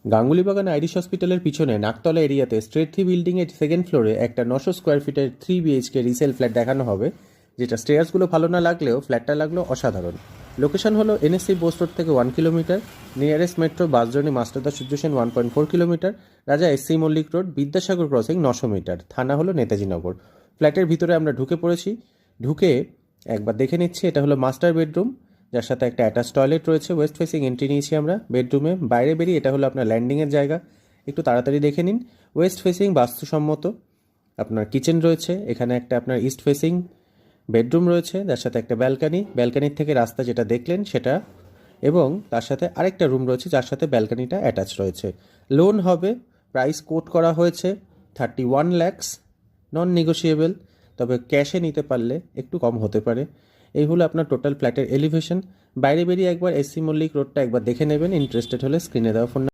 গাঙ্গুলি বাগান আইরিশ হসপিটালের পিছনে নাকতলা এরিয়াতে স্ট্রেট 3 বিল্ডিংয়ের সেকেন্ড ফ্লোরে একটা 900 স্কোয়ার ফিটের 3 বিএইচকে রিসেল ফ্ল্যাট দেখানো হবে, যেটা স্টেয়ার্সগুলো ভালো না লাগলেও ফ্ল্যাটটা লাগলো অসাধারণ। লোকেশন হলো এনএসসি বোস রোড থেকে 1 kilometre, nearest metro bus journey Masterda সিচুয়েশন 1.4 kilometre, Raja SC Mullick road Vidyasagar crossing 900 metre, থানা হলো নেতাজি নগর। ফ্ল্যাটের ভিতরে আমরা ঢুকে পড়েছি। ঢুকে একবার দেখে নিচ্ছি, এটা হলো মাস্টার বেডরুম, যার সাথে একটা অ্যাটাচ টয়লেট রয়েছে। ওয়েস্ট ফেসিং এন্ট্রি নিয়েছি আমরা বেডরুমে। বাইরে বেরিয়ে এটা হলো আপনার ল্যান্ডিংয়ের জায়গা, একটু তাড়াতাড়ি দেখে নিন। ওয়েস্ট ফেসিং বাস্তুসম্মত আপনার কিচেন রয়েছে। এখানে একটা আপনার ইস্ট ফেসিং বেডরুম রয়েছে, যার সাথে একটা ব্যালকানি, ব্যালকানির থেকে রাস্তা যেটা দেখলেন সেটা, এবং তার সাথে আরেকটা রুম রয়েছে যার সাথে ব্যালকানিটা অ্যাটাচ রয়েছে। লোন হবে, প্রাইস কোট করা হয়েছে 31 lakhs, নন নেগোশিয়েবল, তবে ক্যাশে নিতে পারলে একটু কম হতে পারে। এই হলো আপনার টোটাল ফ্ল্যাটের এলিভেশন। বাইরে বেরিয়ে একবার এসসি মল্লিক রোডটা একবার দেখে নেবেন। ইন্টারেস্টেড হলে স্ক্রিনে দেওয়া ফোন